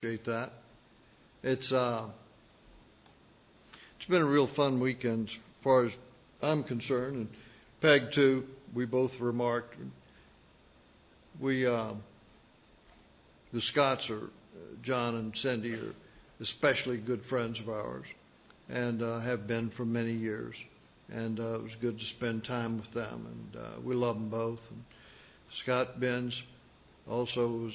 appreciate that. It's been a real fun weekend as far as I'm concerned, and Peg too. We both remarked. We the Scotts are John and Cindy are especially good friends of ours, and have been for many years. And it was good to spend time with them, and we love them both. And Scott Benz also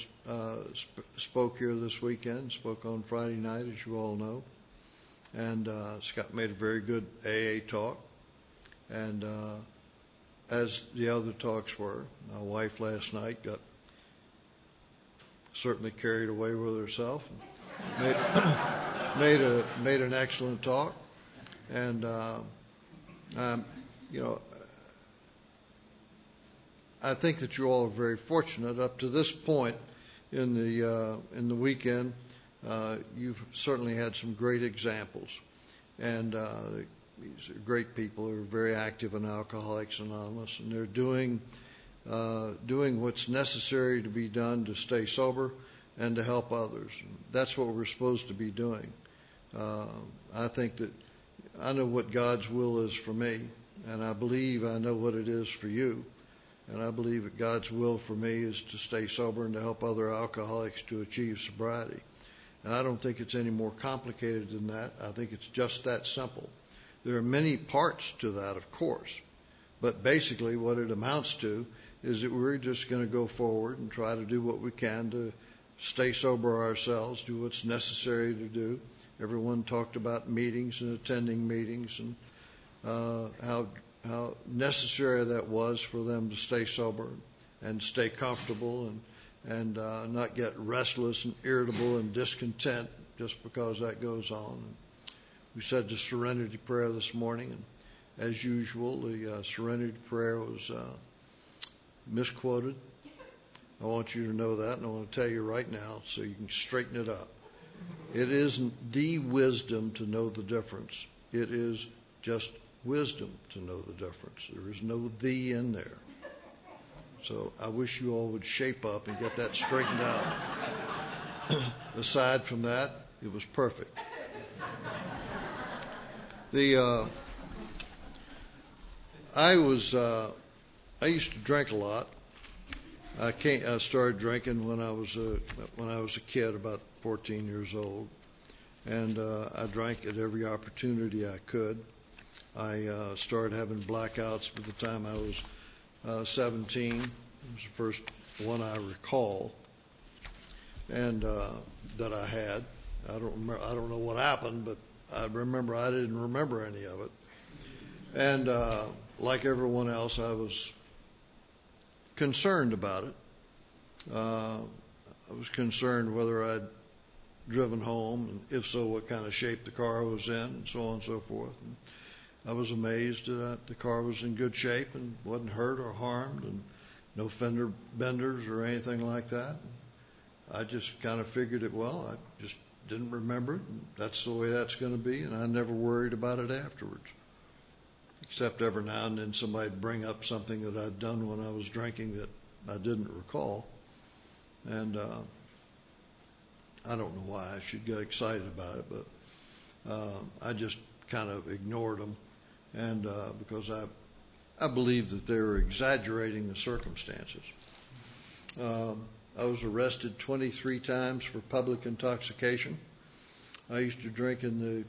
spoke here this weekend, spoke on Friday night, as you all know. And Scott made a very good AA talk, and as the other talks were. My wife last night got certainly carried away with herself and made an excellent talk. And I think that you all are very fortunate up to this point in the weekend. You've certainly had some great examples, and these are great people who are very active in Alcoholics Anonymous, and they're doing what's necessary to be done to stay sober and to help others. And that's what we're supposed to be doing. I think that I know what God's will is for me, and I believe I know what it is for you. And I believe that God's will for me is to stay sober and to help other alcoholics to achieve sobriety. And I don't think it's any more complicated than that. I think it's just that simple. There are many parts to that, of course, but basically what it amounts to is that we're just going to go forward and try to do what we can to stay sober ourselves, do what's necessary to do. Everyone talked about meetings and attending meetings, and how necessary that was for them to stay sober and stay comfortable and not get restless and irritable and discontent just because that goes on. And we said the Serenity Prayer this morning, and as usual, the Serenity Prayer was misquoted. I want you to know that, and I want to tell you right now so you can straighten it up. It isn't the wisdom to know the difference. It is just wisdom to know the difference. There is no "the" in there. So I wish you all would shape up and get that straightened out. Aside from that, it was perfect. I used to drink a lot. I started drinking when I was a kid, about 14 years old, and I drank at every opportunity I could. I started having blackouts by the time I was 17. It was the first one I recall, and that I had. I don't know what happened, but I remember I didn't remember any of it. And like everyone else, I was concerned about it. I was concerned whether I'd driven home, and if so, what kind of shape the car was in, and so on and so forth. And I was amazed that the car was in good shape and wasn't hurt or harmed, and no fender benders or anything like that. I just kind of figured it well. I just didn't remember it, and that's the way that's going to be, and I never worried about it afterwards. Except every now and then somebody'd bring up something that I'd done when I was drinking that I didn't recall. And I don't know why I should get excited about it, but I just kind of ignored them, and because I believe that they were exaggerating the circumstances. I was arrested 23 times for public intoxication. I used to drink in the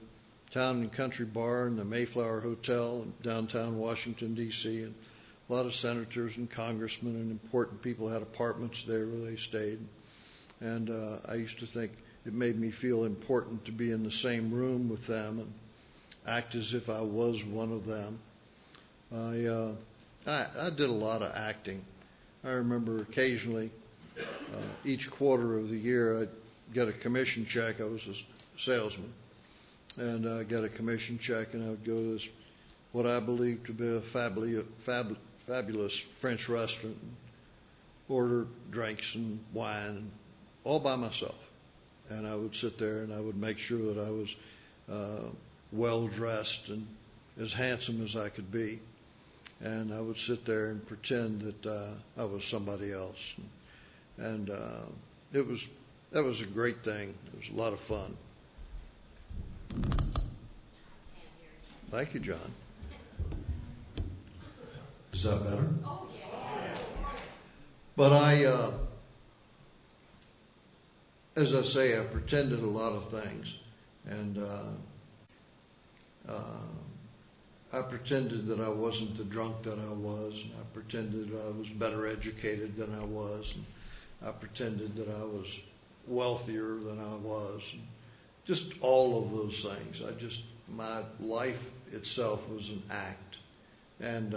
Town and Country Bar in the Mayflower Hotel in downtown Washington, D.C., and a lot of senators and congressmen and important people had apartments there where they stayed. And I used to think it made me feel important to be in the same room with them and act as if I was one of them. I did a lot of acting. I remember occasionally, each quarter of the year, I'd get a commission check. I was a salesman. And I'd get a commission check, and I would go to this, what I believed to be a fabulous French restaurant, and order drinks and wine, and all by myself. And I would sit there, and I would make sure that I was well-dressed and as handsome as I could be. And I would sit there and pretend that I was somebody else. And it was that was a great thing. It was a lot of fun. Thank you, John. Is that better? But as I say, I pretended a lot of things, and I pretended that I wasn't the drunk that I was, and I pretended that I was better educated than I was, and I pretended that I was wealthier than I was, and just all of those things. My life itself was an act, and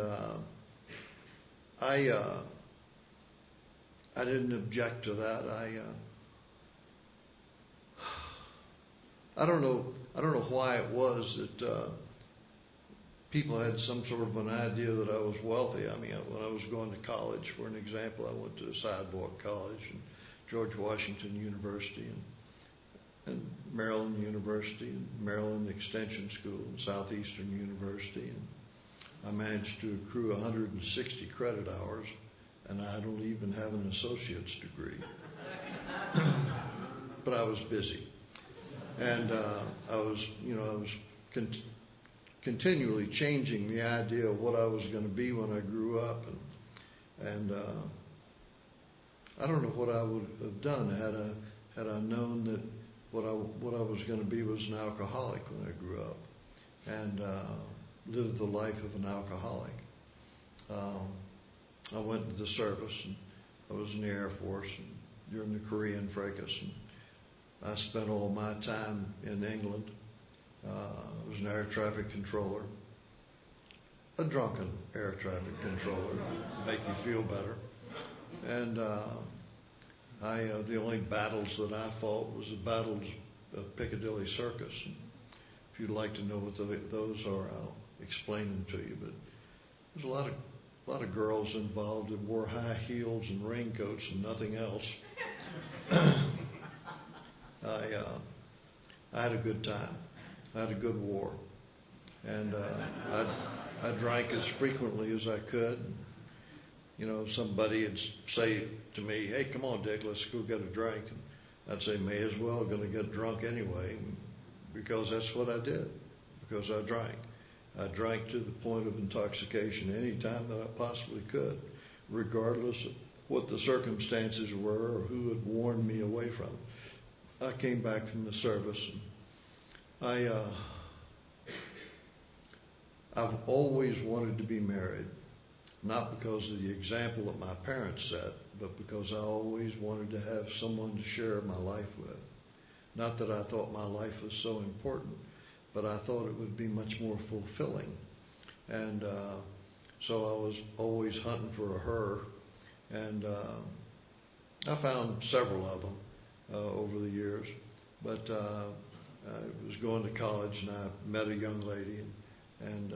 I didn't object to that. I don't know why it was that people had some sort of an idea that I was wealthy. I mean, when I was going to college, for an example, I went to Sidewalk College and George Washington University and Maryland University and Maryland Extension School and Southeastern University. And I managed to accrue 160 credit hours, and I don't even have an associate's degree. But I was busy. And I was continually changing the idea of what I was going to be when I grew up, and I don't know what I would have done had I known that what I was going to be was an alcoholic when I grew up, and lived the life of an alcoholic. I went into the service, and I was in the Air Force and during the Korean fracas, and I spent all my time in England. I was an air traffic controller, a drunken air traffic controller, to make you feel better. And the only battles that I fought was the battles of Piccadilly Circus. And if you'd like to know what those are, I'll explain them to you. But there's a lot of girls involved that wore high heels and raincoats and nothing else. I had a good time. I had a good war, and I drank as frequently as I could. You know, somebody would say to me, "Hey, come on, Dick, let's go get a drink." And I'd say, "May as well, going to get drunk anyway," because that's what I did. Because I drank. I drank to the point of intoxication any time that I possibly could, regardless of what the circumstances were or who had warned me away from it. I came back from the service, and I've always wanted to be married, not because of the example that my parents set, but because I always wanted to have someone to share my life with. Not that I thought my life was so important, but I thought it would be much more fulfilling. And so I was always hunting for a her, and I found several of them over the years. But I was going to college, and I met a young lady, and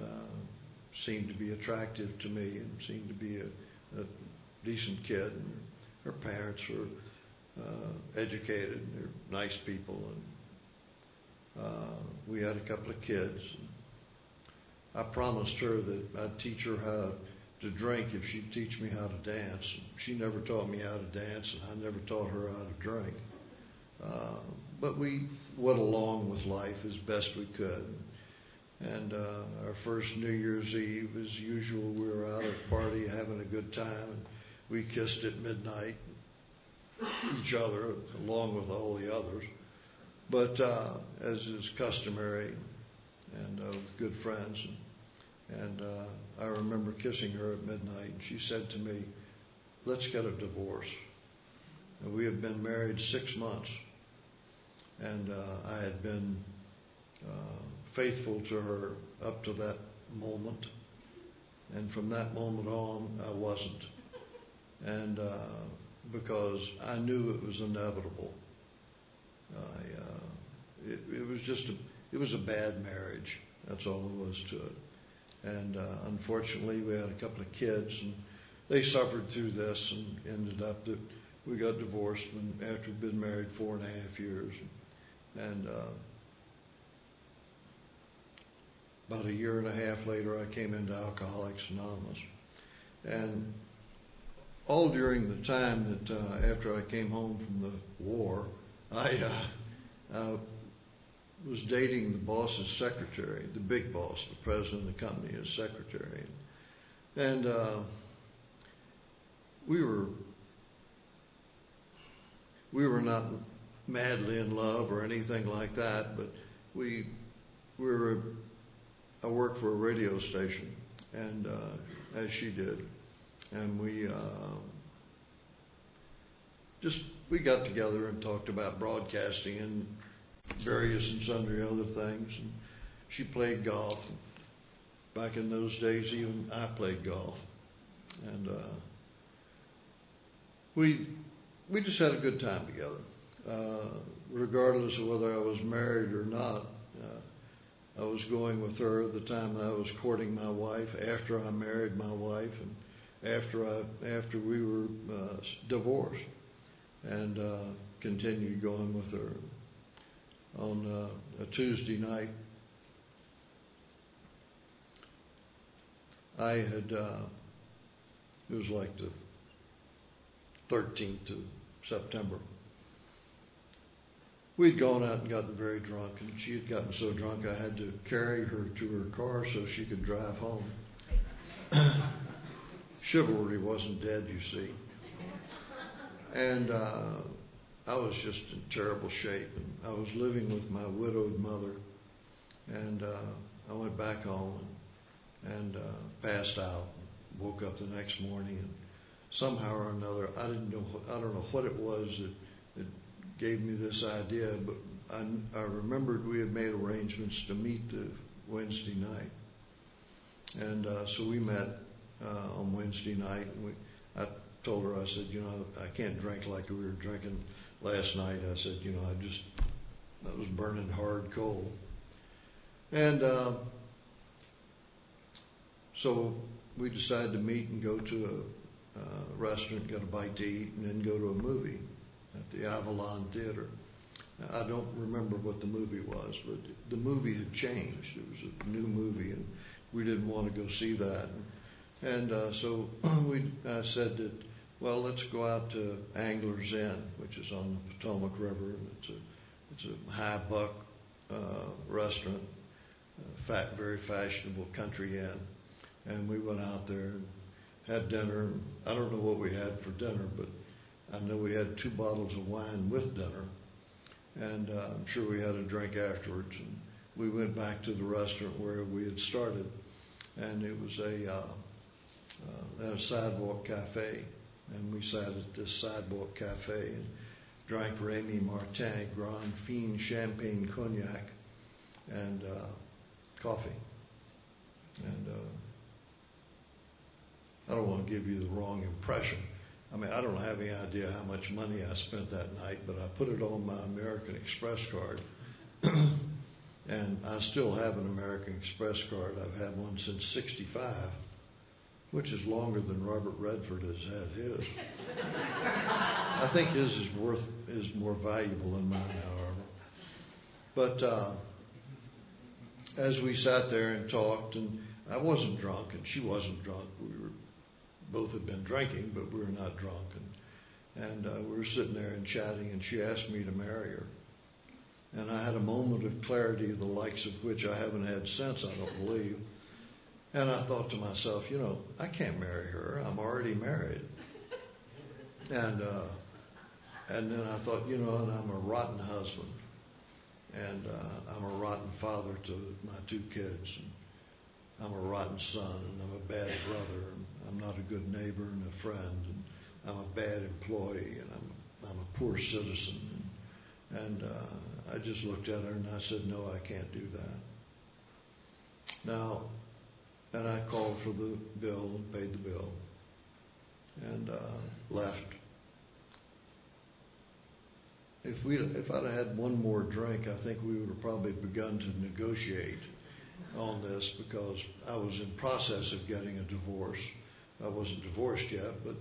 seemed to be attractive to me, and seemed to be a decent kid. And her parents were educated, and they're nice people, and we had a couple of kids. I promised her that I'd teach her how to drink if she'd teach me how to dance. She never taught me how to dance, and I never taught her how to drink. But we went along with life as best we could. And our first New Year's Eve, as usual, we were out at a party having a good time, and we kissed at midnight, each other, along with all the others. But as is customary, and good friends, and I remember kissing her at midnight, and she said to me, "Let's get a divorce." And we had been married 6 months, and I had been faithful to her up to that moment, and from that moment on, I wasn't. And because I knew it was inevitable. It was a bad marriage. That's all there was to it. And unfortunately, we had a couple of kids, and they suffered through this, and ended up that we got divorced after we'd been married 4.5 years. And about 1.5 years later, I came into Alcoholics Anonymous. And all during the time that after I came home from the war, I was dating the boss's secretary, the big boss, the president of the company, his secretary. And we were not madly in love or anything like that, but I worked for a radio station, and as she did, and we got together and talked about broadcasting and various and sundry other things. And she played golf. Back in those days, even I played golf, and we just had a good time together. Regardless of whether I was married or not, I was going with her at the time that I was courting my wife, after I married my wife, and after we were divorced, and continued going with her. On a Tuesday night, it was like the 13th of September. We'd gone out and gotten very drunk, and she had gotten so drunk I had to carry her to her car so she could drive home. Chivalry wasn't dead, you see. And I was just in terrible shape, and I was living with my widowed mother, and I went back home and passed out, and woke up the next morning, and somehow or another, I don't know what it was that gave me this idea, but I remembered we had made arrangements to meet the Wednesday night, and so we met on Wednesday night, and I told her, I said, I can't drink like we were drinking last night. I said, I was burning hard coal. And so we decided to meet and go to a restaurant, get a bite to eat, and then go to a movie at the Avalon Theater. I don't remember what the movie was, but the movie had changed. It was a new movie, and we didn't want to go see that. And so I said that, well, let's go out to Angler's Inn, which is on the Potomac River, and it's a high buck restaurant, very fashionable country inn. And we went out there and had dinner. And I don't know what we had for dinner, but I know we had 2 bottles of wine with dinner, and I'm sure we had a drink afterwards. And we went back to the restaurant where we had started, and it was a sidewalk cafe. And we sat at this sidewalk cafe and drank Remy Martin, Grand Fin Champagne Cognac, and coffee. And I don't want to give you the wrong impression. I mean, I don't have any idea how much money I spent that night, but I put it on my American Express card. And I still have an American Express card. I've had one since '65. Which is longer than Robert Redford has had his. I think his is more valuable than mine, however. But as we sat there and talked, and I wasn't drunk, and she wasn't drunk. Both had been drinking, but we were not drunk. And we were sitting there and chatting, and she asked me to marry her. And I had a moment of clarity, the likes of which I haven't had since, I don't believe. And I thought to myself, I can't marry her. I'm already married. And then I thought, and I'm a rotten husband. And I'm a rotten father to my 2 kids. And I'm a rotten son, and I'm a bad brother, and I'm not a good neighbor and a friend, and I'm a bad employee, and I'm a poor citizen. And I just looked at her and I said, no, I can't do that. Now, and I called for the bill and paid the bill and left. If I'd had one more drink, I think we would have probably begun to negotiate on this, because I was in process of getting a divorce. I wasn't divorced yet, but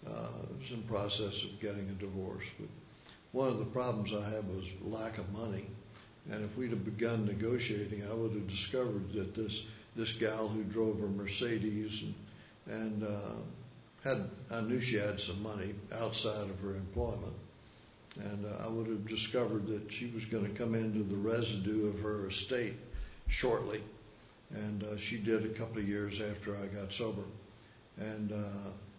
I was in process of getting a divorce. But one of the problems I had was lack of money, and if we'd have begun negotiating, I would have discovered that this gal who drove a Mercedes and I knew she had some money outside of her employment, And I would have discovered that she was going to come into the residue of her estate shortly. And she did a couple of years after I got sober. And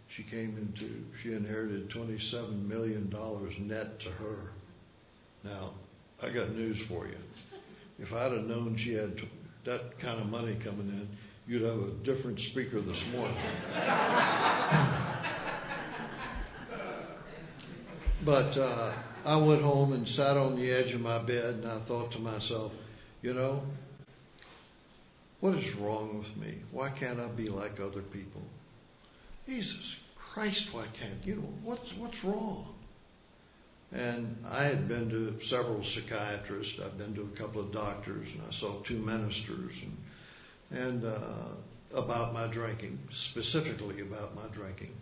she inherited $27 million net to her. Now, I got news for you. If I'd have known she had that kind of money coming in, you'd have a different speaker this morning. But I went home and sat on the edge of my bed, and I thought to myself, what is wrong with me? Why can't I be like other people? Jesus Christ, why can't, what's wrong? And I had been to several psychiatrists. I've been to a couple of doctors, and I saw 2 ministers, and about my drinking, specifically about my drinking.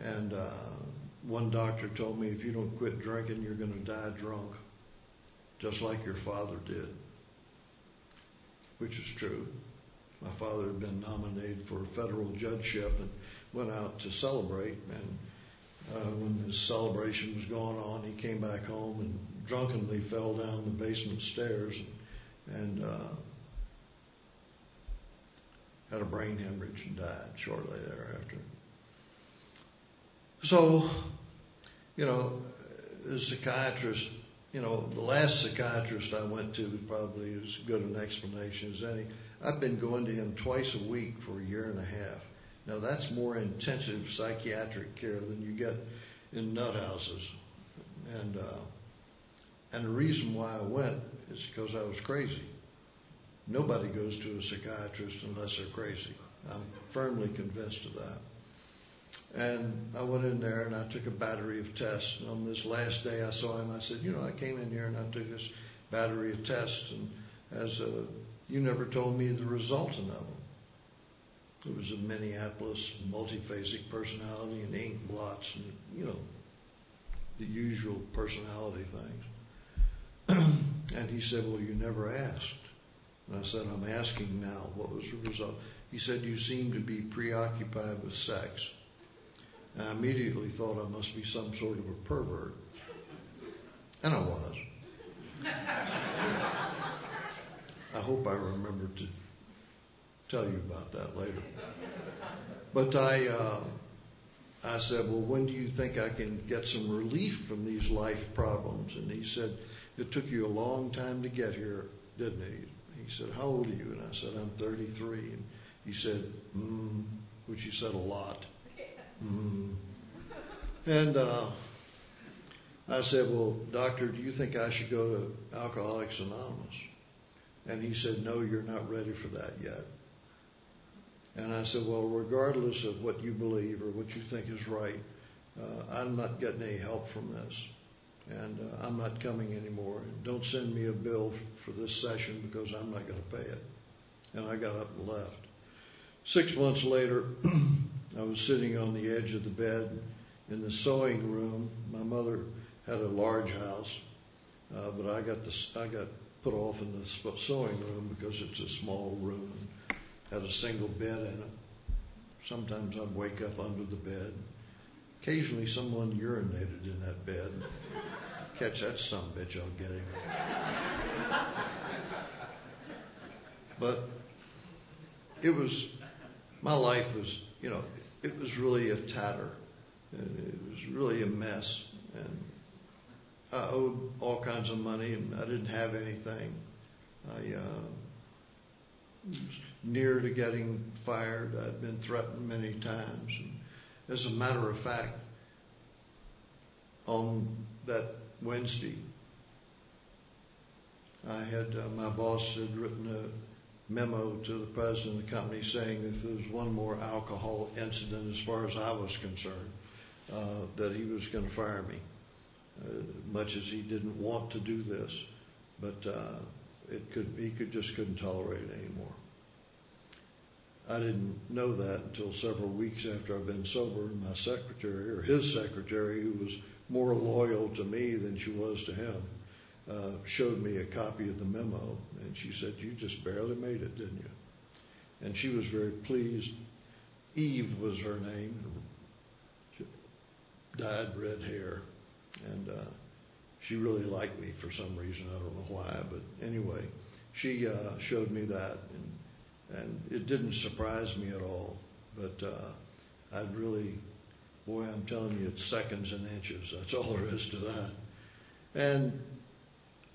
And one doctor told me, if you don't quit drinking, you're going to die drunk, just like your father did, which is true. My father had been nominated for a federal judgeship and went out to celebrate, and when the celebration was going on, he came back home and drunkenly fell down the basement stairs and had a brain hemorrhage and died shortly thereafter. So, the psychiatrist, the last psychiatrist I went to probably as good an explanation as any. I've been going to him twice a week for a year and a half. Now, that's more intensive psychiatric care than you get in nut houses. And the reason why I went is because I was crazy. Nobody goes to a psychiatrist unless they're crazy. I'm firmly convinced of that. And I went in there and I took a battery of tests. And on this last day I saw him, I said, I came in here and I took this battery of tests, and you never told me the resultant of them. It was a Minneapolis multiphasic personality and ink blots and, the usual personality things. And he said, well, you never asked. And I said, I'm asking now. What was the result? He said, you seem to be preoccupied with sex. And I immediately thought I must be some sort of a pervert. And I was. I hope I remember to tell you about that later. But I said, well, when do you think I can get some relief from these life problems? And he said, it took you a long time to get here, didn't it? He said, how old are you? And I said, I'm 33. And he said, which he said a lot. And I said, well, doctor, do you think I should go to Alcoholics Anonymous? And he said, no, you're not ready for that yet. And I said, well, regardless of what you believe or what you think is right, I'm not getting any help from this. And I'm not coming anymore. And don't send me a bill for this session because I'm not going to pay it. And I got up and left. 6 months later, I was sitting on the edge of the bed in the sewing room. My mother had a large house, but I got put off in the sewing room because it's a small room and had a single bed in it. Sometimes I'd wake up under the bed. Occasionally someone urinated in that bed. Catch that sumbitch, I'll get him. But my life was, it was really a tatter. It was really a mess. And I owed all kinds of money, and I didn't have anything. I was near to getting fired. I'd been threatened many times. And as a matter of fact, on that Wednesday, I had my boss had written a memo to the president of the company saying if there was one more alcohol incident, as far as I was concerned, that he was going to fire me. Much as he didn't want to do this, but he just couldn't tolerate it anymore. I didn't know that until several weeks after I'd been sober, and my secretary, or his secretary, who was more loyal to me than she was to him, showed me a copy of the memo, and she said, you just barely made it, didn't you? And she was very pleased. Eve was her name, dyed red hair. And she really liked me for some reason. I don't know why, but anyway, she showed me that, and it didn't surprise me at all. But I'd really, boy, I'm telling you, it's seconds and inches. That's all there is to that. And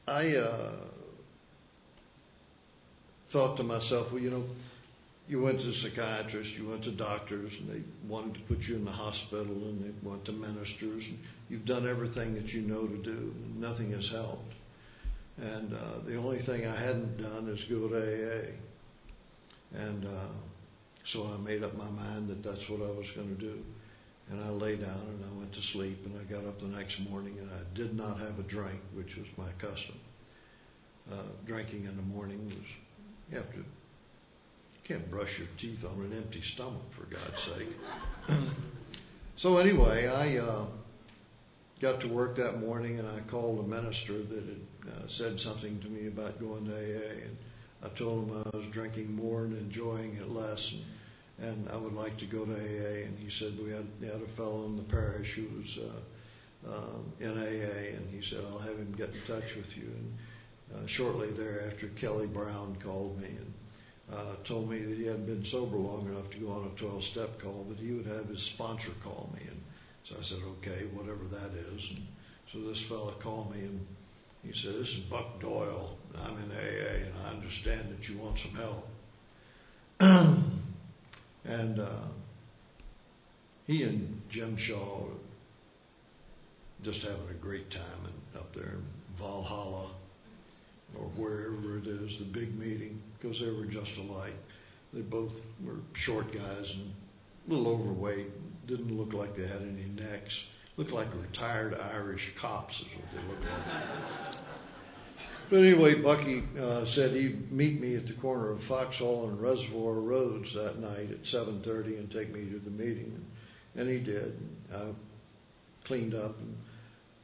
I thought to myself, well, you went to a psychiatrist, you went to doctors, and they wanted to put you in the hospital, and they went to ministers, and you've done everything that you know to do, and nothing has helped. And the only thing I hadn't done is go to AA. And so I made up my mind that that's what I was going to do. And I lay down and I went to sleep, and I got up the next morning, and I did not have a drink, which was my custom. Drinking in the morning was, you can't brush your teeth on an empty stomach, for God's sake. So anyway, I got to work that morning, and I called a minister that had said something to me about going to AA, and I told him I was drinking more and enjoying it less, and I would like to go to AA. And he said we had a fellow in the parish who was in AA, and he said, I'll have him get in touch with you. And shortly thereafter, Kelly Brown called me and told me that he hadn't been sober long enough to go on a 12-step call, but he would have his sponsor call me. And so I said, okay, whatever that is. And so this fella called me, and he said, this is Buck Doyle. I'm in AA, and I understand that you want some help. And he and Jim Shaw were just having a great time up there in Valhalla, or wherever it is, the big meeting, because they were just alike. They both were short guys and a little overweight, didn't look like they had any necks, looked like retired Irish cops is what they looked like. But anyway, Bucky said he'd meet me at the corner of Foxhall and Reservoir Roads that night at 7:30 and take me to the meeting. And he did. I cleaned up and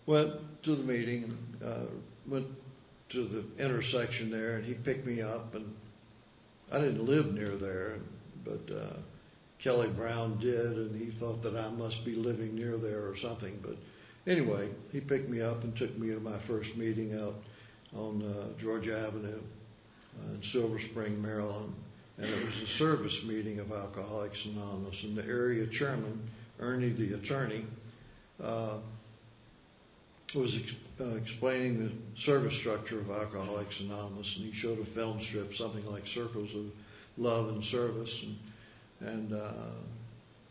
went to the meeting, went to the intersection there, and he picked me up. And I didn't live near there, but Kelly Brown did, and he thought that I must be living near there or something. But anyway, he picked me up and took me to my first meeting out on Georgia Avenue in Silver Spring, Maryland. And it was a service meeting of Alcoholics Anonymous. And the area chairman, Ernie the attorney, was explaining the service structure of Alcoholics Anonymous. And he showed a film strip, something like Circles of Love and Service. And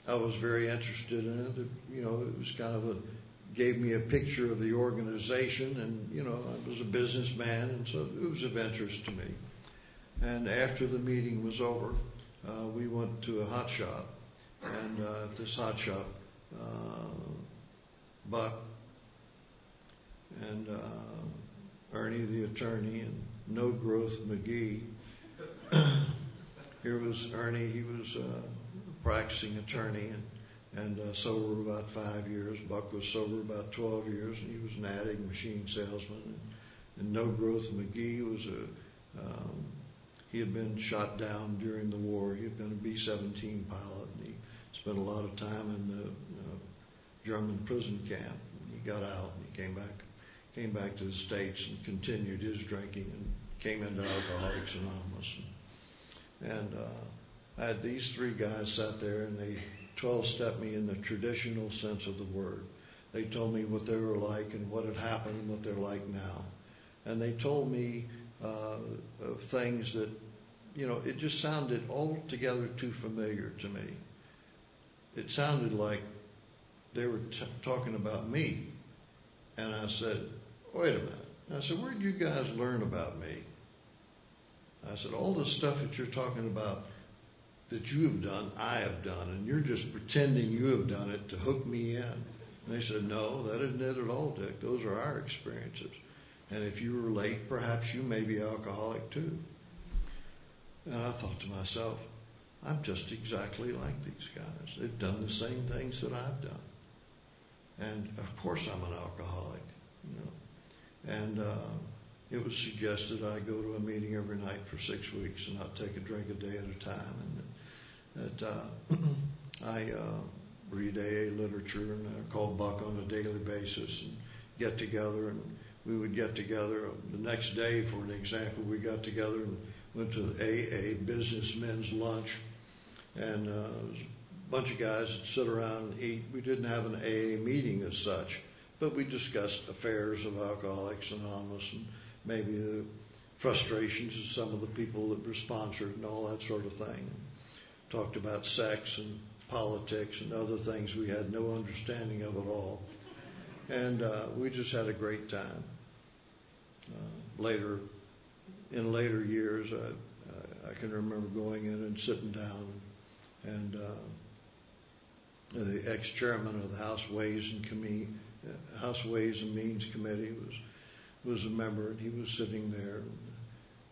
I was very interested in it. It was kind of gave me a picture of the organization, and I was a businessman, and so it was of interest to me. And after the meeting was over, we went to a hot shop, and at this hot shop, Buck and Ernie the attorney and No Growth McGee. Here was Ernie. He was a practicing attorney and sober about 5 years. Buck was sober about 12 years, and he was an addict machine salesman. And No Growth McGee was he had been shot down during the war. He had been a B-17 pilot, and he spent a lot of time in the German prison camp. And he got out, and he came back to the States and continued his drinking and came into Alcoholics Anonymous. And I had these three guys sat there, and they 12-stepped me in the traditional sense of the word. They told me what they were like and what had happened and what they're like now. And they told me of things that, it just sounded altogether too familiar to me. It sounded like they were talking about me. And I said, wait a minute. And I said, where did you guys learn about me? I said, all the stuff that you're talking about that you have done, I have done, and you're just pretending you have done it to hook me in. And they said, no, that isn't it at all, Dick. Those are our experiences. And if you relate, perhaps you may be alcoholic too. And I thought to myself, I'm just exactly like these guys. They've done the same things that I've done. And of course I'm an alcoholic, And it was suggested I go to a meeting every night for 6 weeks and not take a drink a day at a time. And that I read AA literature, and I call Buck on a daily basis and get together, and we would get together. The next day, for an example, we got together and went to the AA, Businessmen's Lunch, and it was a bunch of guys that sit around and eat. We didn't have an AA meeting as such, but we discussed affairs of Alcoholics Anonymous and maybe the frustrations of some of the people that were sponsored and all that sort of thing. Talked about sex and politics and other things we had no understanding of at all. And we just had a great time. In later years, I can remember going in and sitting down, and the ex-chairman of the House Ways and Means Committee was a member, and he was sitting there.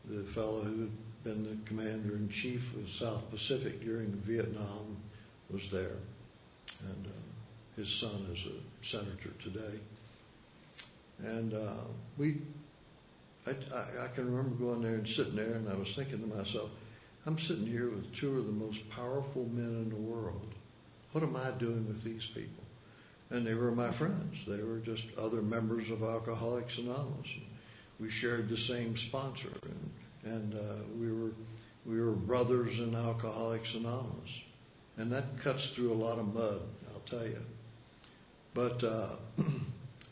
The fellow who had been the commander-in-chief of South Pacific during Vietnam was there, and his son is a senator today. And I can remember going there and sitting there, and I was thinking to myself, I'm sitting here with two of the most powerful men in the world. What am I doing with these people? And they were my friends. They were just other members of Alcoholics Anonymous. And we shared the same sponsor, and we were brothers in Alcoholics Anonymous. And that cuts through a lot of mud, I'll tell you. But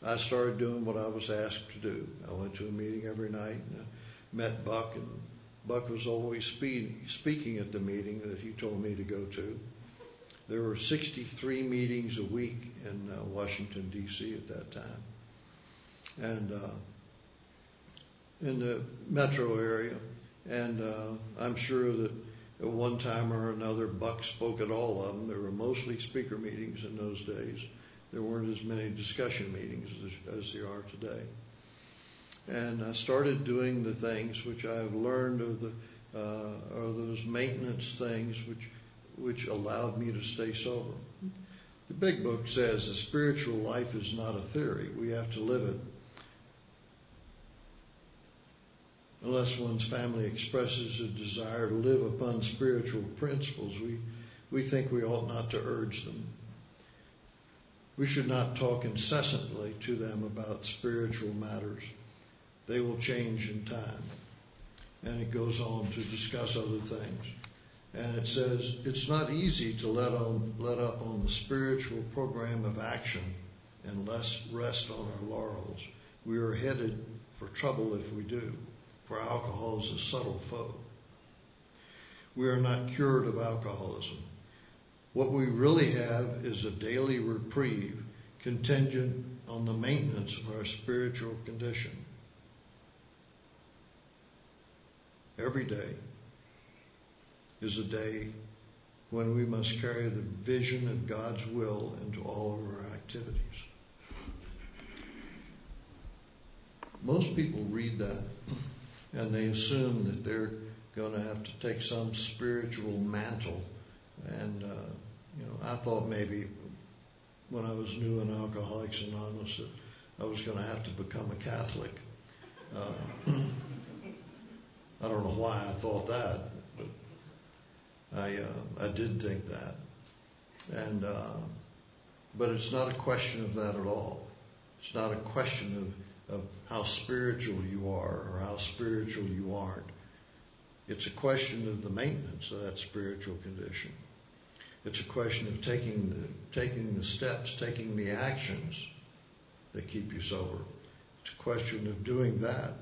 I started doing what I was asked to do. I went to a meeting every night, and I met Buck, and Buck was always speaking at the meeting that he told me to go to. There were 63 meetings a week in Washington, D.C. at that time. And in the metro area. And I'm sure that at one time or another, Buck spoke at all of them. There were mostly speaker meetings in those days. There weren't as many discussion meetings as there are today. And I started doing the things which I've learned are those maintenance things which allowed me to stay sober. The big book says the spiritual life is not a theory. We have to live it. Unless one's family expresses a desire to live upon spiritual principles, we think we ought not to urge them. We should not talk incessantly to them about spiritual matters. They will change in time. And it goes on to discuss other things. And it says, it's not easy to let up on the spiritual program of action and rest on our laurels. We are headed for trouble if we do, for alcohol is a subtle foe. We are not cured of alcoholism. What we really have is a daily reprieve contingent on the maintenance of our spiritual condition. Every day is a day when we must carry the vision of God's will into all of our activities. Most people read that and they assume that they're going to have to take some spiritual mantle. And, I thought maybe when I was new in Alcoholics Anonymous that I was going to have to become a Catholic. I don't know why I thought that, but I did think that. And but it's not a question of that at all. It's not a question of how spiritual you are or how spiritual you aren't. It's a question of the maintenance of that spiritual condition. It's a question of taking the steps, taking the actions that keep you sober. It's a question of doing that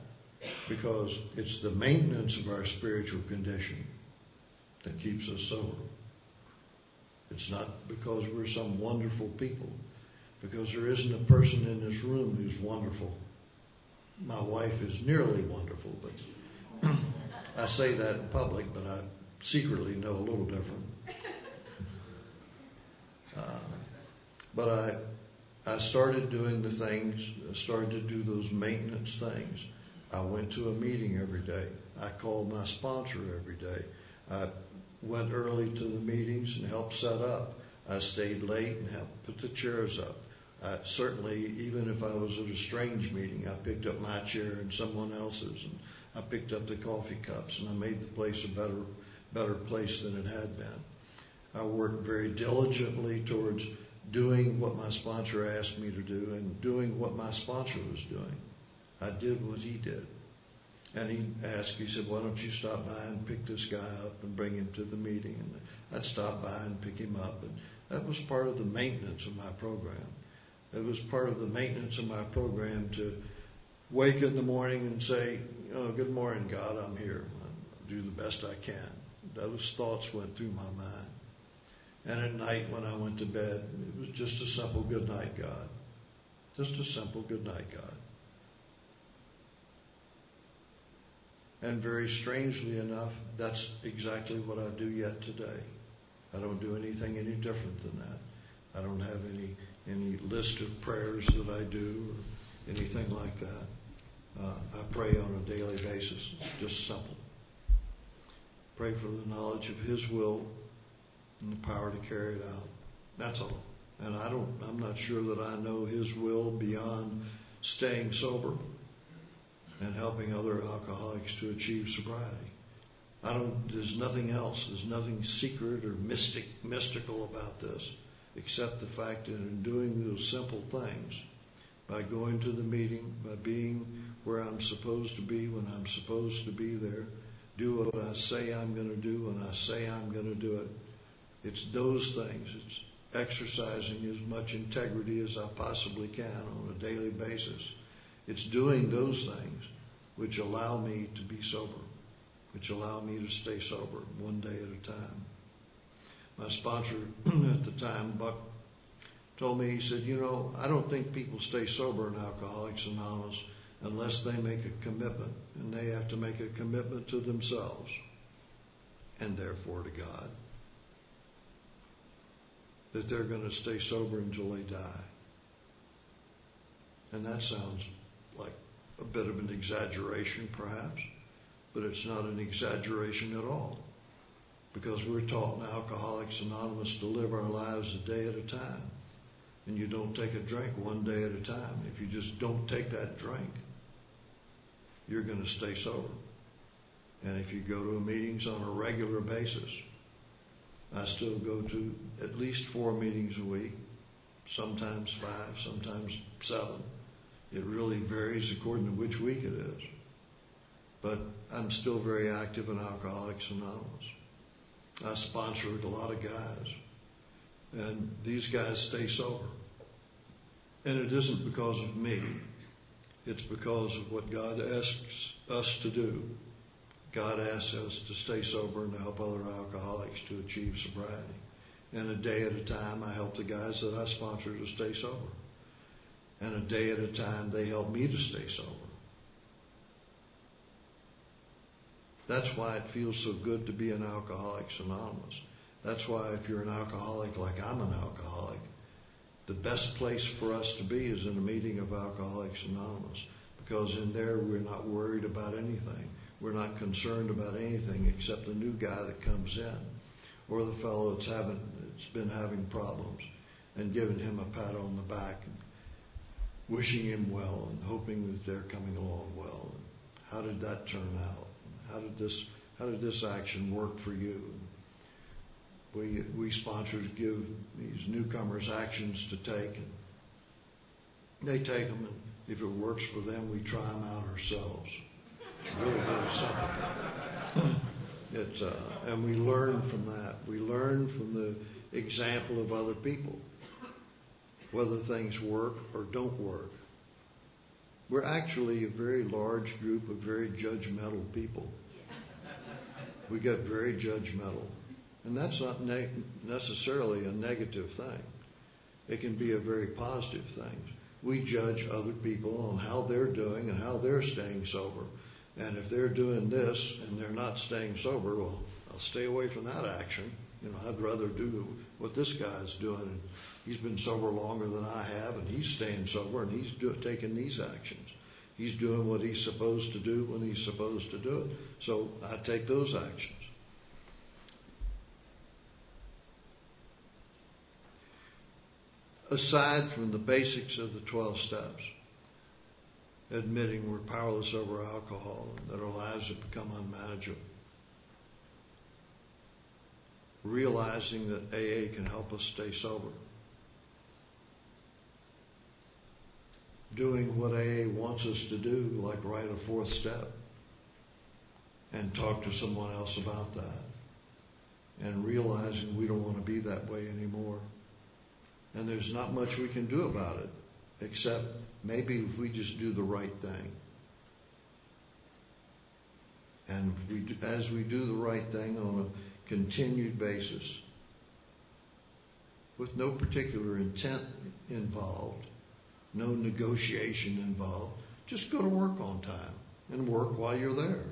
because it's the maintenance of our spiritual condition that keeps us sober. It's not because we're some wonderful people, because there isn't a person in this room who's wonderful. My wife is nearly wonderful, but I say that in public, but I secretly know a little different. But I started doing the things, I started to do those maintenance things. I went to a meeting every day. I called my sponsor every day. I went early to the meetings and helped set up. I stayed late and helped put the chairs up. Certainly, even if I was at a strange meeting, I picked up my chair and someone else's, and I picked up the coffee cups, and I made the place a better place than it had been. I worked very diligently towards doing what my sponsor asked me to do and doing what my sponsor was doing. I did what he did. And he said, why don't you stop by and pick this guy up and bring him to the meeting? And I'd stop by and pick him up. And that was part of the maintenance of my program. It was part of the maintenance of my program to wake in the morning and say, oh, good morning, God, I'm here. I'll do the best I can. Those thoughts went through my mind. And at night when I went to bed, it was just a simple good night, God. Just a simple good night, God. And very strangely enough, that's exactly what I do yet today. I don't do anything any different than that. I don't have any list of prayers that I do or anything like that. I pray on a daily basis. It's just simple. Pray for the knowledge of His will and the power to carry it out. That's all. And I'm not sure that I know His will beyond staying sober and helping other alcoholics to achieve sobriety. There's nothing else. There's nothing secret or mystical about this, except the fact that in doing those simple things, by going to the meeting, by being where I'm supposed to be when I'm supposed to be there, do what I say I'm going to do when I say I'm going to do it. It's those things. It's exercising as much integrity as I possibly can on a daily basis. It's doing those things which allow me to be sober, which allow me to stay sober one day at a time. My sponsor at the time, Buck, told me, he said, I don't think people stay sober in Alcoholics Anonymous unless they make a commitment, and they have to make a commitment to themselves and therefore to God that they're going to stay sober until they die. And that sounds like a bit of an exaggeration, perhaps, but it's not an exaggeration at all, because we're taught in Alcoholics Anonymous to live our lives a day at a time, and you don't take a drink one day at a time. If you just don't take that drink, you're going to stay sober. And if you go to meetings on a regular basis, I still go to at least 4 meetings a week, sometimes 5, sometimes 7. It really varies according to which week it is. But I'm still very active in Alcoholics Anonymous. I sponsored a lot of guys, and these guys stay sober. And it isn't because of me. It's because of what God asks us to do. God asks us to stay sober and to help other alcoholics to achieve sobriety. And a day at a time, I help the guys that I sponsor to stay sober. And a day at a time, they help me to stay sober. That's why it feels so good to be in Alcoholics Anonymous. That's why if you're an alcoholic like I'm an alcoholic, the best place for us to be is in a meeting of Alcoholics Anonymous, because in there we're not worried about anything. We're not concerned about anything except the new guy that comes in, or the fellow that's been having problems, and giving him a pat on the back and wishing him well and hoping that they're coming along well. And how did that turn out? And how did this action work for you? And we sponsors give these newcomers actions to take, and they take them, and if it works for them, we try them out ourselves. Really, really simple. And we learn from that. We learn from the example of other people, whether things work or don't work. We're actually a very large group of very judgmental people. We get very judgmental. And that's not necessarily a negative thing. It can be a very positive thing. We judge other people on how they're doing and how they're staying sober. And if they're doing this and they're not staying sober, well, I'll stay away from that action. I'd rather do what this guy's doing. And he's been sober longer than I have, and he's staying sober, and he's taking these actions. He's doing what he's supposed to do when he's supposed to do it. So I take those actions. Aside from the basics of the 12 steps, admitting we're powerless over alcohol and that our lives have become unmanageable, realizing that AA can help us stay sober, doing what AA wants us to do, like write a fourth step and talk to someone else about that, and realizing we don't want to be that way anymore. And there's not much we can do about it, except maybe if we just do the right thing. And as we do the right thing on a continued basis, with no particular intent involved, no negotiation involved, just go to work on time and work while you're there.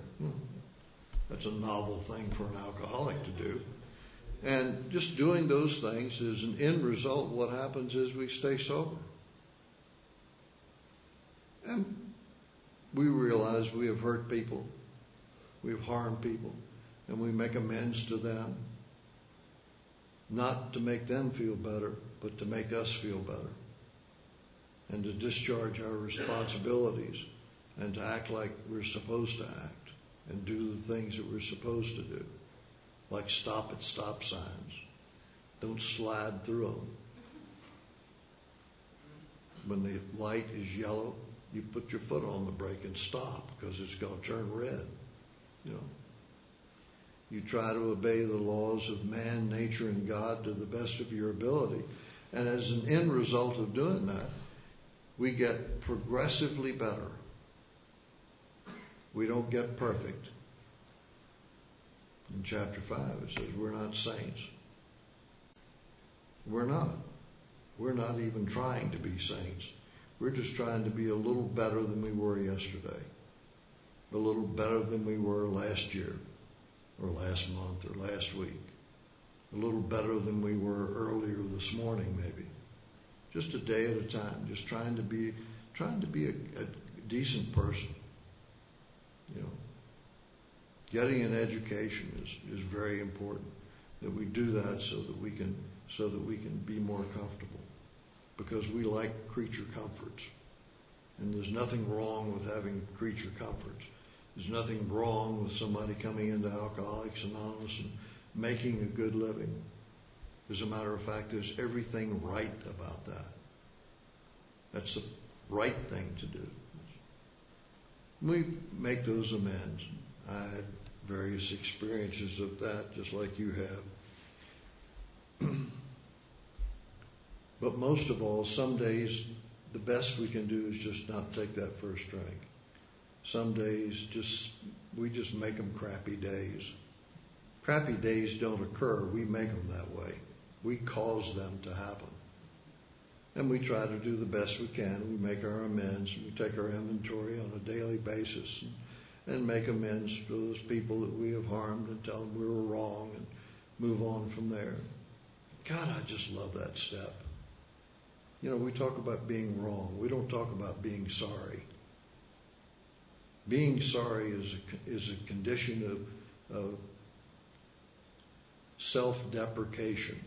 That's a novel thing for an alcoholic to do. And just doing those things is an end result. What happens is we stay sober. And we realize we have hurt people, we've harmed people, and we make amends to them. Not to make them feel better, but to make us feel better. And to discharge our responsibilities and to act like we're supposed to act and do the things that we're supposed to do. Like stop at stop signs. Don't slide through them. When the light is yellow, you put your foot on the brake and stop because it's going to turn red. You try to obey the laws of man, nature, and God to the best of your ability. And as an end result of doing that, we get progressively better. We don't get perfect. In chapter 5, it says we're not saints. We're not. We're not even trying to be saints. We're just trying to be a little better than we were yesterday. A little better than we were last year, or last month, or last week. A little better than we were earlier this morning, maybe. Just a day at a time. Just trying to be a decent person. Getting an education is very important. That we do that so that we can be more comfortable. Because we like creature comforts. And there's nothing wrong with having creature comforts. There's nothing wrong with somebody coming into Alcoholics Anonymous and making a good living. As a matter of fact, there's everything right about that. That's the right thing to do. We make those amends. I had various experiences of that, just like you have. But most of all, some days, the best we can do is just not take that first drink. Some days, we just make them crappy days. Crappy days don't occur. We make them that way. We cause them to happen. And we try to do the best we can. We make our amends. We take our inventory on a daily basis and make amends for those people that we have harmed and tell them we were wrong and move on from there. God, I just love that step. We talk about being wrong. We don't talk about being sorry. Being sorry is a condition of self-deprecation.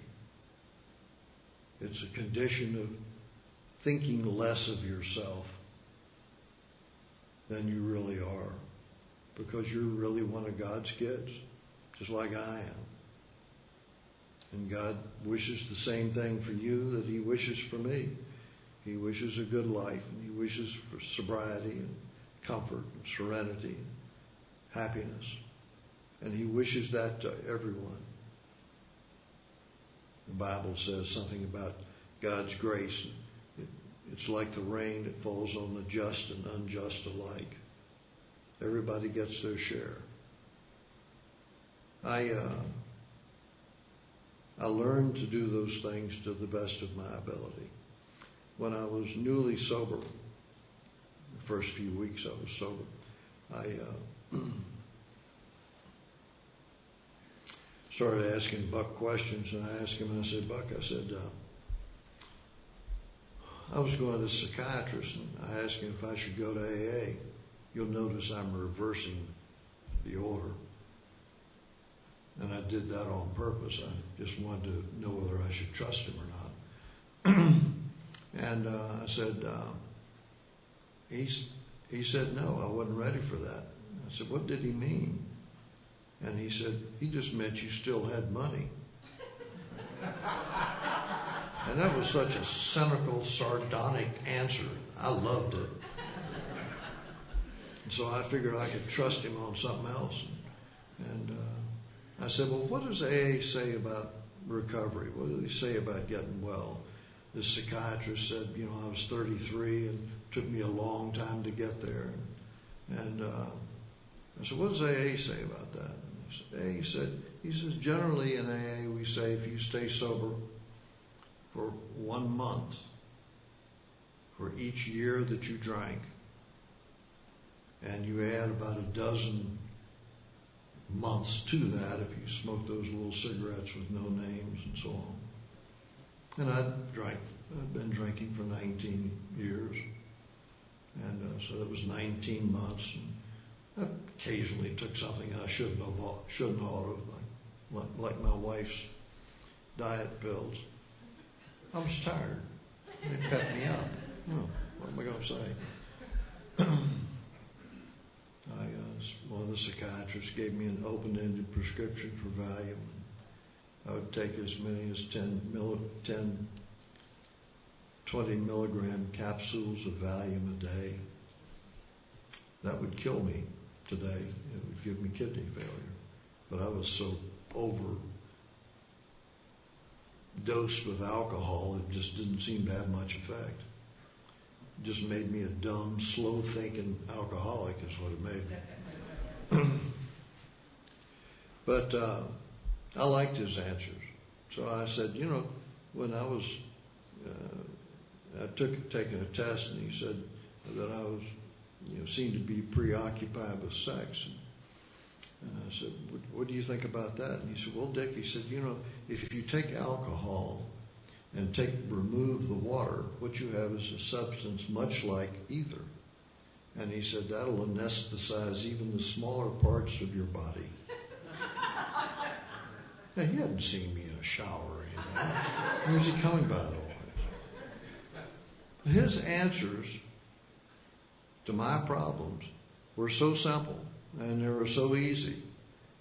It's a condition of thinking less of yourself than you really are, because you're really one of God's kids, just like I am. And God wishes the same thing for you that He wishes for me. He wishes a good life, and He wishes for sobriety and comfort and serenity and happiness. And He wishes that to everyone. The Bible says something about God's grace. It's like the rain that falls on the just and unjust alike. Everybody gets their share. I learned to do those things to the best of my ability. When I was newly sober, the first few weeks I was sober, I started asking Buck questions, and I asked him, I said, Buck, I was going to the psychiatrist, and I asked him if I should go to AA. You'll notice I'm reversing the order. And I did that on purpose. I just wanted to know whether I should trust him or not. And I said, he said, no, I wasn't ready for that. I said, what did he mean? And he said, he just meant you still had money. And that was such a cynical, sardonic answer. I loved it. And so I figured I could trust him on something else. And I said, well, what does AA say about recovery? What do they say about getting well? This psychiatrist said, I was 33 and it took me a long time to get there. And I said, what does AA say about that? And he says, generally in AA we say if you stay sober for 1 month for each year that you drank, and you add about a dozen months to that if you smoke those little cigarettes with no names and so on. And I've been drinking for 19 years. And so that was 19 months. And I occasionally took something I shouldn't have, like my wife's diet pills. I was tired. They pepped me up. What am I going to say? One of the psychiatrists gave me an open-ended prescription for Valium. I would take as many as 20 milligram capsules of Valium a day. That would kill me today. It would give me kidney failure. But I was so overdosed with alcohol, it just didn't seem to have much effect. It just made me a dumb, slow-thinking alcoholic is what it made me. But I liked his answers. So I said, when I was taking a test, and he said that I was, seemed to be preoccupied with sex. And I said, what do you think about that? And he said, well, Dick, he said, if you take alcohol and remove the water, what you have is a substance much like ether. And he said, that'll anesthetize even the smaller parts of your body. Now, he hadn't seen me in a shower or anything. Where was he coming by that all? His answers to my problems were so simple and they were so easy.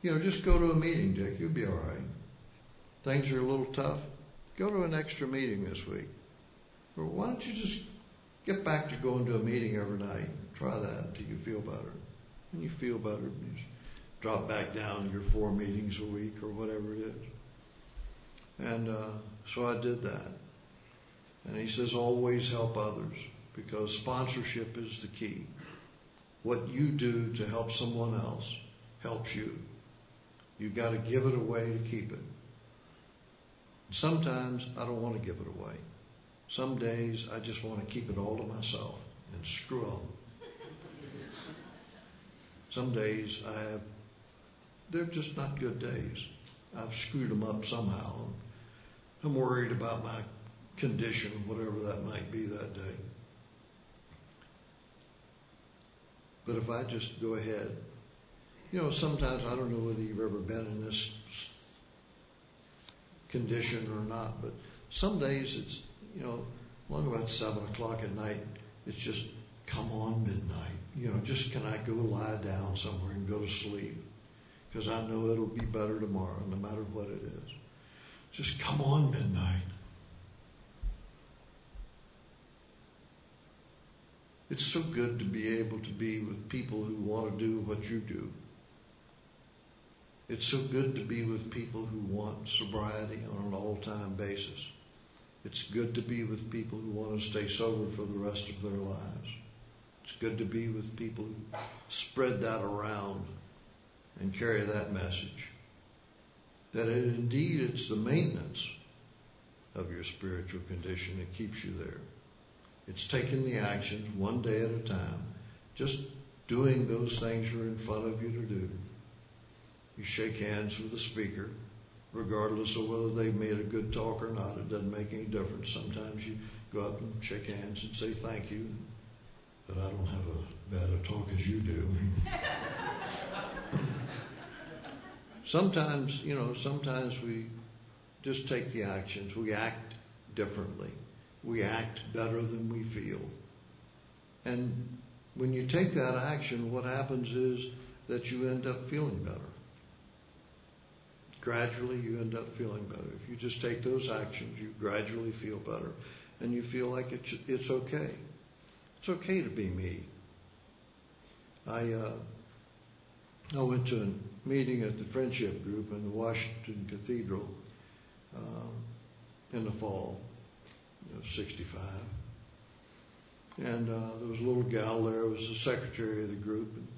Just go to a meeting, Dick. You'll be all right. Things are a little tough. Go to an extra meeting this week. Or why don't you just get back to going to a meeting every night? Try that until you feel better. And you feel better, you just drop back down to your 4 meetings a week or whatever it is. And so I did that. And he says, always help others, because sponsorship is the key. What you do to help someone else helps you. You've got to give it away to keep it. Sometimes I don't want to give it away. Some days I just want to keep it all to myself and screw on. Some days they're just not good days. I've screwed them up somehow. I'm worried about my condition, whatever that might be that day. But if I just go ahead, sometimes I don't know whether you've ever been in this condition or not, but some days it's, along about 7 o'clock at night, it's just come on midnight. Just can I go lie down somewhere and go to sleep? Because I know it'll be better tomorrow, no matter what it is. Just come on midnight. It's so good to be able to be with people who want to do what you do. It's so good to be with people who want sobriety on an all-time basis. It's good to be with people who want to stay sober for the rest of their lives. It's good to be with people who spread that around and carry that message. That indeed it's the maintenance of your spiritual condition that keeps you there. It's taking the actions one day at a time, just doing those things that are in front of you to do. You shake hands with the speaker, regardless of whether they've made a good talk or not. It doesn't make any difference. Sometimes you go up and shake hands and say thank you, but I don't have as bad a talk as you do. Sometimes we just take the actions. We act differently. We act better than we feel. And when you take that action, what happens is that you end up feeling better. Gradually, you end up feeling better. If you just take those actions, you gradually feel better. And you feel like it's okay. It's okay to be me. I went to a meeting at the Friendship Group in the Washington Cathedral in the fall of '65. And there was a little gal there who was the secretary of the group. And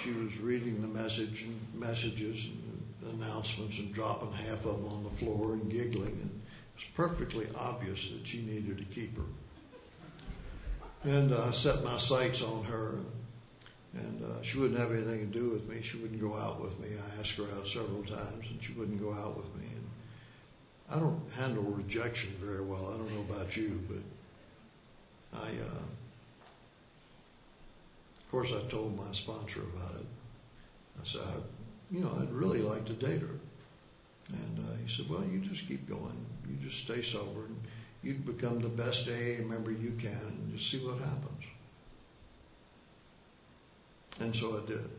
she was reading the messages and announcements and dropping half of them on the floor and giggling. And it was perfectly obvious that she needed a keeper. And I set my sights on her. And she wouldn't have anything to do with me. She wouldn't go out with me. I asked her out several times, and she wouldn't go out with me. And I don't handle rejection very well. I don't know about you, but of course, I told my sponsor about it. I said, I'd really like to date her. And he said, well, you just keep going. You just stay sober, and you become the best AA member you can, and just see what happens. And so I did.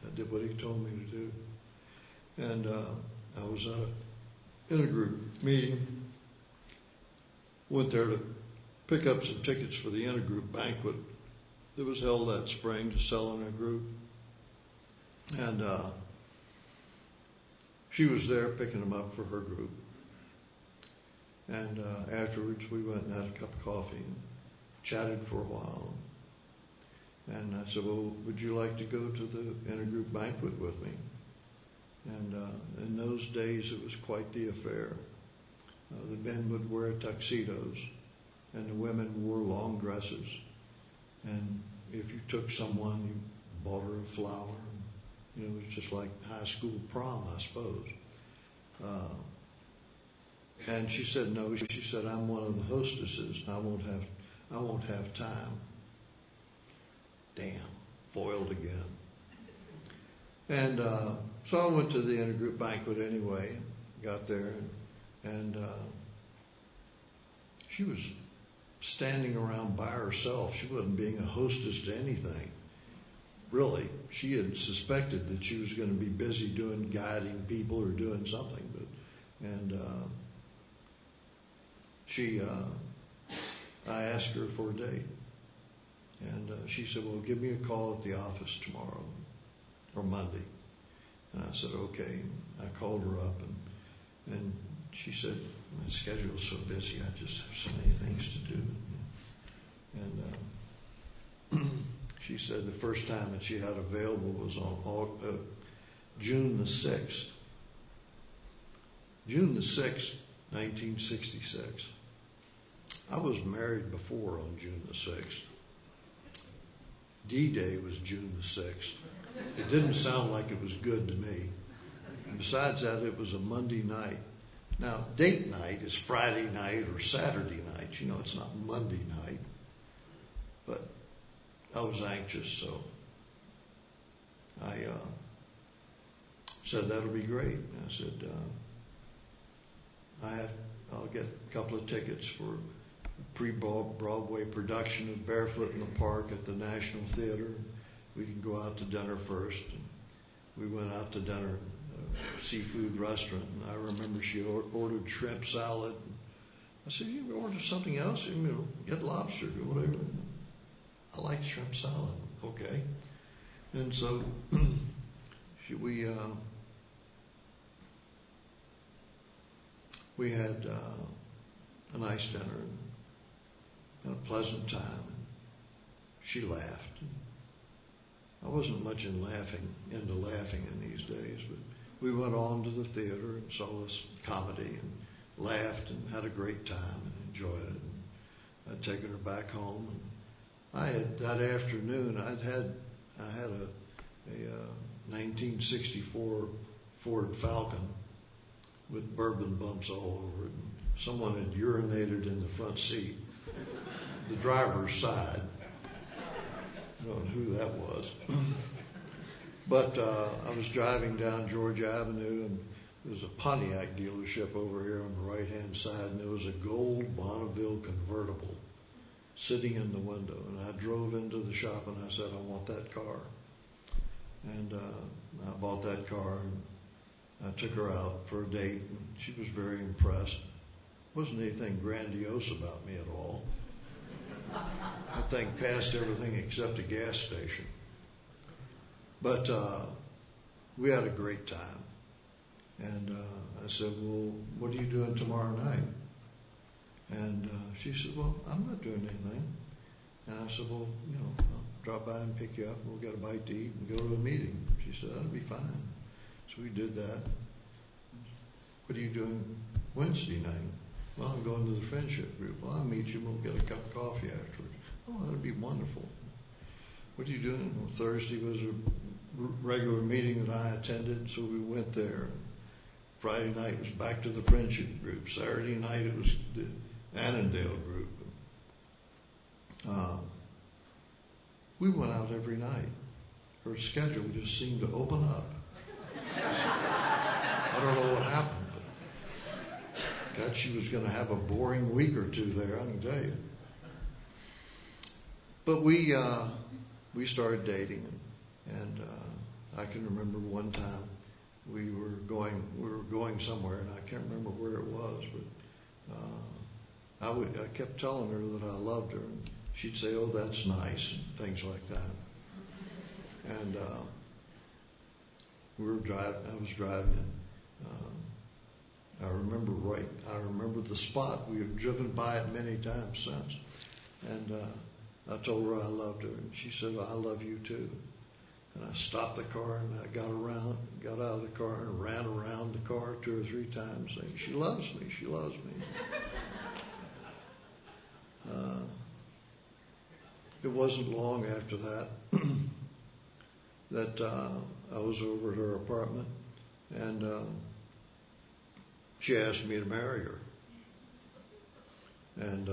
I did what he told me to do. And I was at an intergroup meeting. Went there to pick up some tickets for the intergroup banquet that was held that spring to sell in a group. And she was there picking them up for her group. And afterwards we went and had a cup of coffee and chatted for a while. And I said, well, would you like to go to the intergroup banquet with me? And in those days, it was quite the affair. The men would wear tuxedos, and the women wore long dresses. And if you took someone, you bought her a flower. It was just like high school prom, I suppose. And she said, no. She said, I'm one of the hostesses, and I won't have time. Damn, foiled again. And so I went to the intergroup banquet anyway, got there, and she was standing around by herself. She wasn't being a hostess to anything. Really, she had suspected that she was going to be busy guiding people or doing something. I asked her for a date. And she said, well, give me a call at the office tomorrow or Monday. And I said, okay. I called her up, and she said, my schedule's so busy, I just have so many things to do. And she said the first time that she had available was on June the 6th. June the 6th, 1966. I was married before on June the 6th. D-Day was June the 6th. It didn't sound like it was good to me. And besides that, it was a Monday night. Now, date night is Friday night or Saturday night. It's not Monday night. But I was anxious, so I said, that'll be great. And I said, I'll get a couple of tickets for pre-Broadway production of Barefoot in the Park at the National Theater. We can go out to dinner first. And we went out to dinner at a seafood restaurant, and I remember she ordered shrimp salad. I said, you order something else? Get lobster or whatever. I like shrimp salad. Okay. And so we had a nice dinner and had a pleasant time. And she laughed. I wasn't much into laughing in these days, but we went on to the theater and saw this comedy and laughed and had a great time and enjoyed it. And I'd taken her back home, and I had that afternoon. I had a 1964 Ford Falcon with bourbon bumps all over it. And someone had urinated in the front seat, the driver's side. I don't know who that was. But I was driving down Georgia Avenue, and there was a Pontiac dealership over here on the right-hand side, and there was a gold Bonneville convertible sitting in the window. And I drove into the shop, and I said, I want that car. And I bought that car, and I took her out for a date, and she was very impressed. Wasn't anything grandiose about me at all. That thing passed everything except a gas station. But we had a great time. And I said, well, what are you doing tomorrow night? And she said, well, I'm not doing anything. And I said, well, I'll drop by and pick you up, and we'll get a bite to eat and go to a meeting. She said, that'll be fine. So we did that. What are you doing Wednesday night? Well, I'm going to the friendship group. Well, I'll meet you and we'll get a cup of coffee afterwards. Oh, that'll be wonderful. What are you doing? Well, Thursday was a regular meeting that I attended, so we went there. Friday night was back to the friendship group. Saturday night it was the Annandale group. We went out every night. Her schedule just seemed to open up. I don't know what happened, but God, she was going to have a boring week or two there, I can tell you. But we started dating, and I can remember one time we were going somewhere, and I can't remember where it was, but I kept telling her that I loved her, and she'd say, "Oh, that's nice," and things like that. And we were driving. I was driving. I remember the spot. We have driven by it many times since. And I told her I loved her, and she said, "I love you too." And I stopped the car, and I got out of the car, and ran around the car 2 or 3 times, saying, "She loves me. She loves me." It wasn't long after that that I was over at her apartment, and she asked me to marry her. And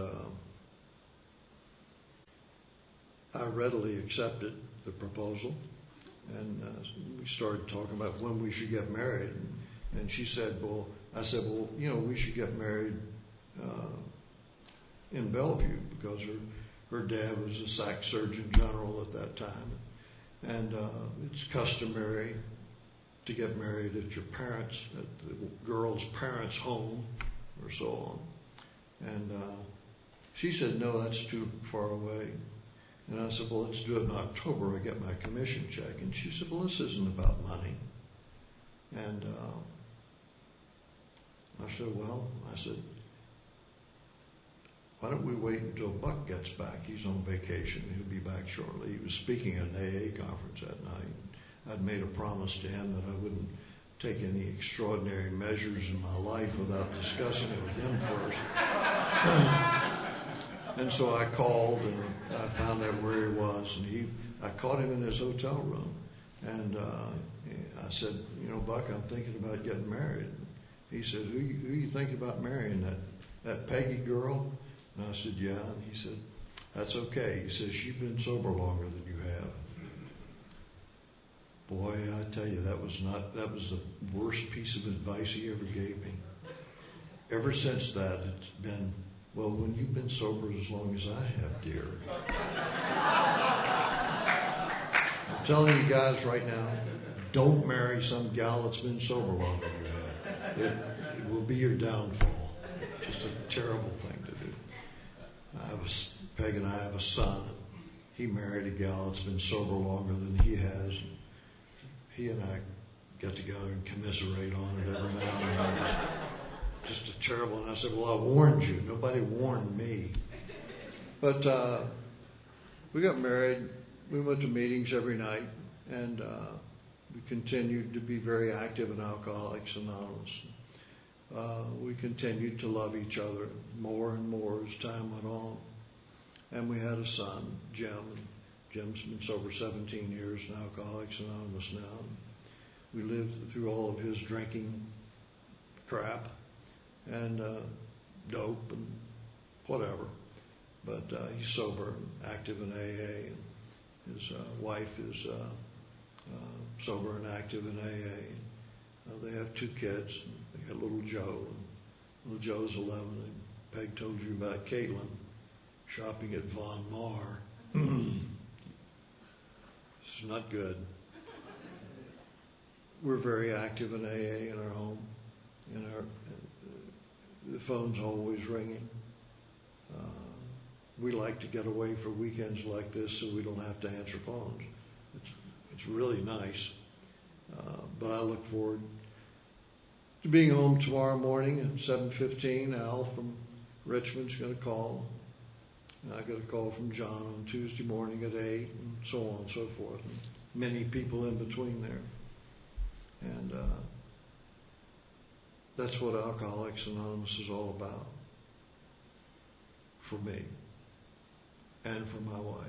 I readily accepted the proposal, and we started talking about when we should get married. And she said, I said, we should get married in Bellevue, because her dad was a SAC Surgeon General at that time. And it's customary to get married at your parents, at the girl's parents' home, or so on. And she said, "No, that's too far away." And I said, "Well, let's do it in October. I get my commission check." And she said, "Well, this isn't about money." And I said, "Why don't we wait until Buck gets back? He's on vacation. He'll be back shortly." He was speaking at an AA conference that night. I'd made a promise to him that I wouldn't take any extraordinary measures in my life without discussing it with him first. And so I called, and I found out where he was, and I caught him in his hotel room. And I said, "Buck, I'm thinking about getting married." He said, who you thinking about marrying? That Peggy girl?" And I said, "Yeah." And he said, "That's okay." He says, "She's been sober longer than you have." Boy, I tell you, that was the worst piece of advice he ever gave me. Ever since that, it's been, "Well, when you've been sober as long as I have, dear." I'm telling you guys right now, don't marry some gal that's been sober longer than you have. It will be your downfall. Just a terrible thing to do. Peg and I have a son. He married a gal that's been sober longer than he has. He and I get together and commiserate on it every now and then. Just a terrible. And I said, "Well, I warned you. Nobody warned me." But we got married. We went to meetings every night, and we continued to be very active in Alcoholics Anonymous. We continued to love each other more and more as time went on. And we had a son, Jim. Jim's been sober 17 years in Alcoholics Anonymous now. We lived through all of his drinking crap and dope and whatever. But he's sober and active in AA. And his wife is sober and active in AA. They have 2 kids. They got little Joe. And little Joe's 11. And Peg told you about Caitlin shopping at Von Maur. It's not good. We're very active in AA in our home. The phone's always ringing. we like to get away for weekends like this so we don't have to answer phones. It's really nice. But I look forward to being home tomorrow morning at 7:15. Al from Richmond's going to call. And I get a call from John on Tuesday morning at 8, and so on and so forth. And many people in between there. And that's what Alcoholics Anonymous is all about for me and for my wife.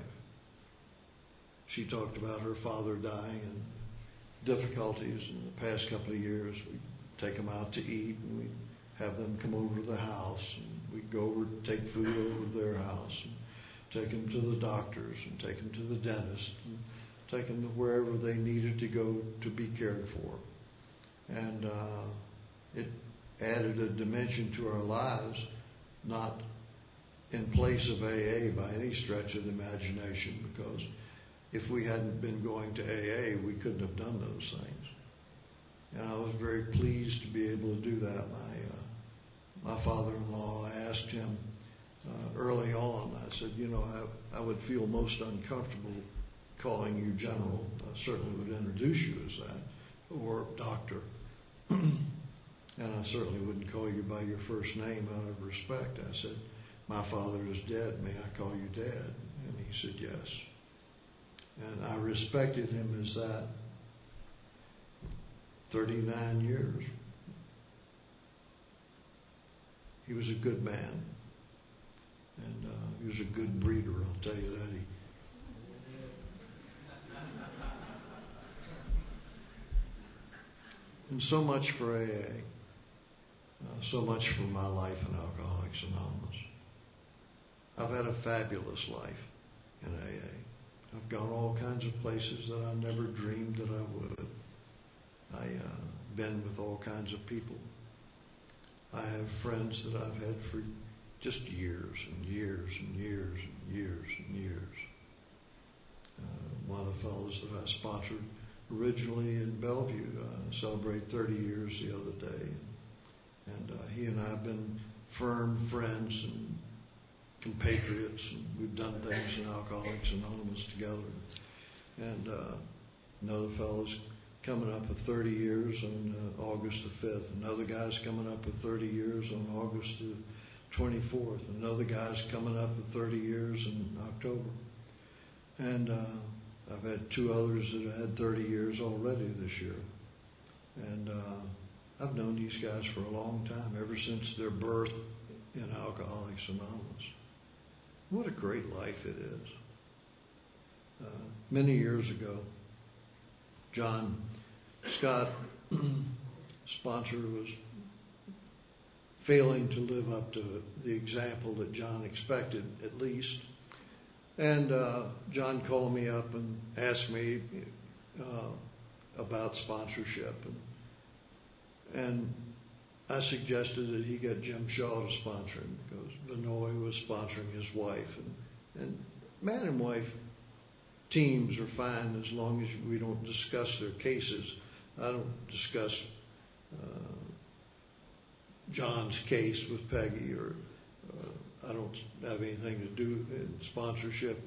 She talked about her father dying and difficulties in the past couple of years. We'd take them out to eat, and we'd have them come over to the house, and we'd go over, take food over to their house, and take them to the doctors, and take them to the dentist, and take them to wherever they needed to go to be cared for. And it added a dimension to our lives, not in place of AA by any stretch of the imagination, because if we hadn't been going to AA, we couldn't have done those things. And I was very pleased to be able to do that. My father-in-law, I asked him early on, I said, I would feel most uncomfortable calling you General. I certainly would introduce you as that, or Doctor. And I certainly wouldn't call you by your first name out of respect. I said, my father is dead. May I call you Dad? And he said, yes. And I respected him as that 39 years. He was a good man. And he was a good breeder, I'll tell you that. And so much for AA. So much for my life in Alcoholics Anonymous. I've had a fabulous life in AA. I've gone all kinds of places that I never dreamed that I would. I've been with all kinds of people. I have friends that I've had for just years and years and years and years and years. One of the fellows that I sponsored originally in Bellevue celebrated 30 years the other day. And he and I have been firm friends and compatriots, and we've done things in Alcoholics Anonymous together. And another fellow's coming up with 30 years on August the 5th. Another guy's coming up with 30 years on August the 24th. Another guy's coming up with 30 years in October. And I've had two others that have had 30 years already this year. And I've known these guys for a long time, ever since their birth in Alcoholics Anonymous. What a great life it is. Many years ago, John Scott, sponsor, was failing to live up to the example that John expected, at least. And John called me up and asked me about sponsorship. And I suggested that he get Jim Shaw to sponsor him, because Vinoy was sponsoring his wife. And man and wife teams are fine as long as we don't discuss their cases. I don't discuss John's case with Peggy, or I don't have anything to do in sponsorship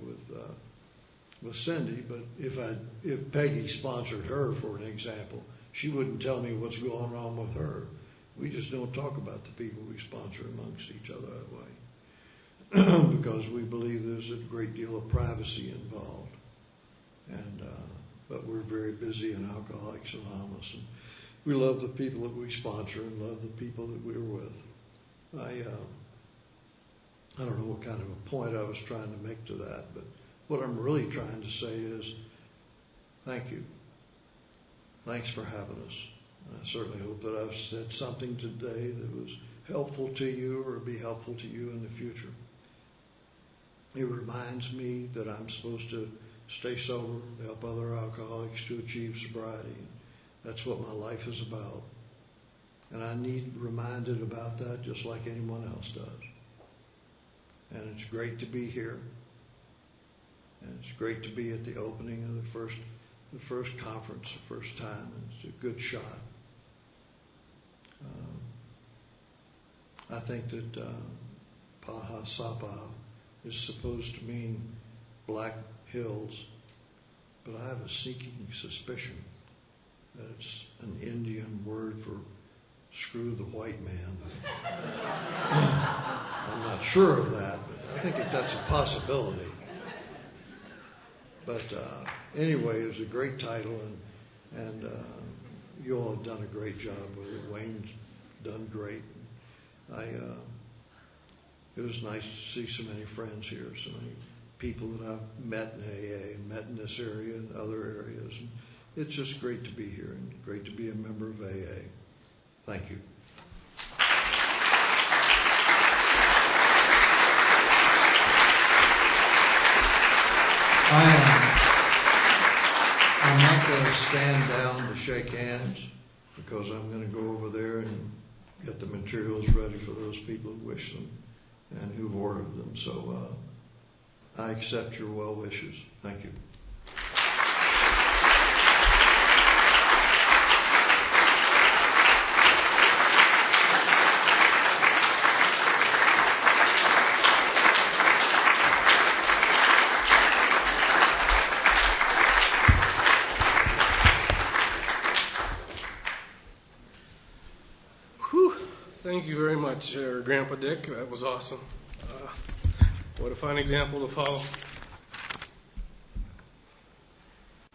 with Cindy. But if Peggy sponsored her, for an example, she wouldn't tell me what's going on with her. We just don't talk about the people we sponsor amongst each other that way, because we believe there's a great deal of privacy involved. And but we're very busy in Alcoholics Anonymous, and we love the people that we sponsor and love the people that we're with. I don't know what kind of a point I was trying to make to that, but what I'm really trying to say is thank you. Thanks for having us. And I certainly hope that I've said something today that was helpful to you or be helpful to you in the future. It reminds me that I'm supposed to stay sober, help other alcoholics to achieve sobriety. That's what my life is about. And I need reminded about that just like anyone else does. And it's great to be here. And it's great to be at the opening of the first conference, the first time. It's a good shot. I think that Paha, Sapa is supposed to mean Black Hills, but I have a sneaking suspicion that it's an Indian word for screw the white man. I'm not sure of that, but I think that's a possibility. But anyway, it was a great title, and you all have done a great job with it. Wayne's done great. It was nice to see so many friends here, so many people that I've met in AA and met in this area and other areas. And it's just great to be here and great to be a member of AA. Thank you. I'm not going to stand down to shake hands because I'm going to go over there and get the materials ready for those people who wish them and who've ordered them. So I accept your well wishes. Thank you. Thank you very much, Grandpa Dick. That was awesome. What a fine example to follow.